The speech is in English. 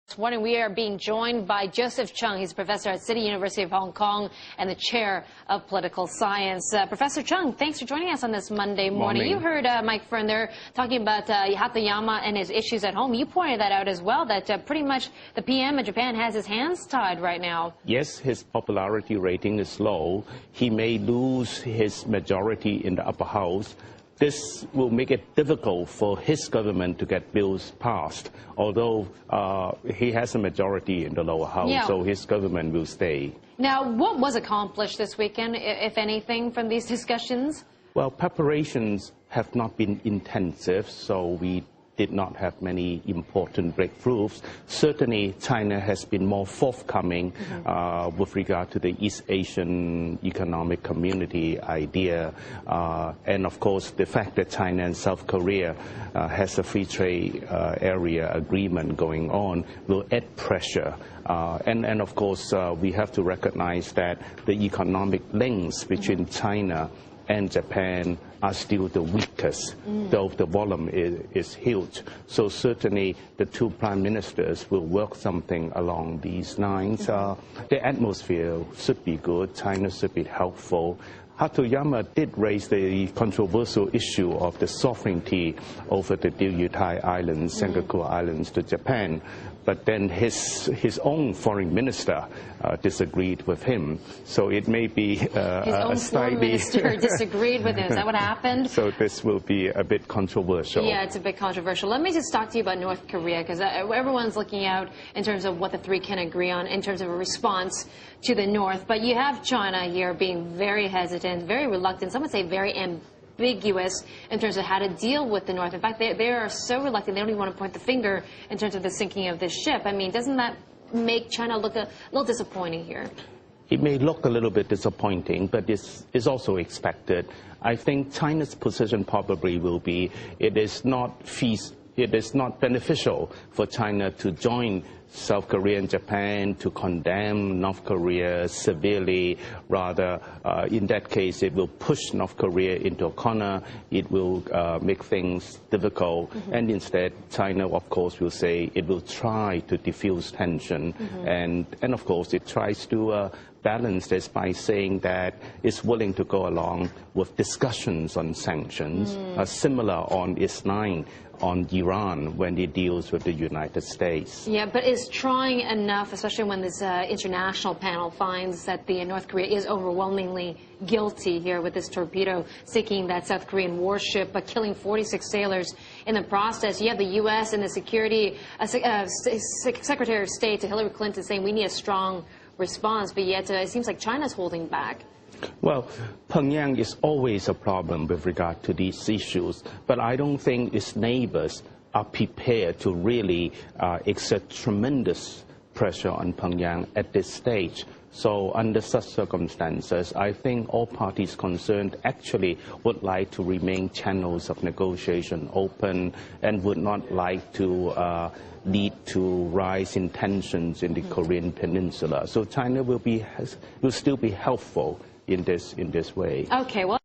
This morning we are being joined by Joseph Cheng. He's a professor at City University of Hong Kong and the chair of political science. Professor Cheng, thanks for joining us on this Monday morning. You heard Mike Fern there talking about Hatayama and his issues at home. You pointed that out as well, that pretty much the PM of Japan has his hands tied right now. Yes, his popularity rating is low. He may lose his majority in the upper house. This will make it difficult for his government to get bills passed, although he has a majority in the lower house, so his government will stay. Now, what was accomplished this weekend, if anything, from these discussions? Well, preparations have not been intensive, so we did not have many important breakthroughs. Certainly, China has been more forthcoming with regard to the East Asian Economic Community idea. And of course, the fact that China and South Korea has a free trade area agreement going on will add pressure. And of course, we have to recognize that the economic links between China and Japan are still the weakest, though the volume is huge. So certainly the two prime ministers will work something along these lines. The atmosphere should be good. China should be helpful. Hatayama did raise the controversial issue of the sovereignty over the Diaoyutai Islands, Senkaku Islands to Japan. But then his own foreign minister disagreed with him. So it may be his own foreign minister disagreed with him. Is that what happened? So this will be a bit controversial. Yeah, it's a bit controversial. Let me just talk to you about North Korea, because everyone's looking out in terms of what the three can agree on in terms of a response to the North. But you have China here being very hesitant, very reluctant, some would say very ambiguous in terms of how to deal with the North. In fact, they are so reluctant, they don't even want to point the finger in terms of the sinking of this ship. I mean, doesn't that make China look a little disappointing here? It may look a little bit disappointing, but it's also expected. I think China's position probably will be it is not beneficial for China to join South Korea and Japan to condemn North Korea severely. Rather, in that case, it will push North Korea into a corner. It will make things difficult. And instead, China, of course, will say it will try to diffuse tension. And of course, it tries to balance this by saying that it's willing to go along with discussions on sanctions, similar on its line on Iran when it deals with the United States. Yeah, but is trying enough, especially when this international panel finds that the North Korea is overwhelmingly guilty here with this torpedo sinking that South Korean warship, but killing 46 sailors in the process? You have the U.S. and the Secretary of State to Hillary Clinton saying we need a strong response, but yet it seems like China's holding back. Well, Pyongyang is always a problem with regard to these issues, but I don't think its neighbors are prepared to really exert tremendous pressure on Pyongyang at this stage. So under such circumstances, I think all parties concerned actually would like to remain channels of negotiation open and would not like to lead to rise in tensions in the Korean Peninsula. So China will still be helpful in this way. Okay, well.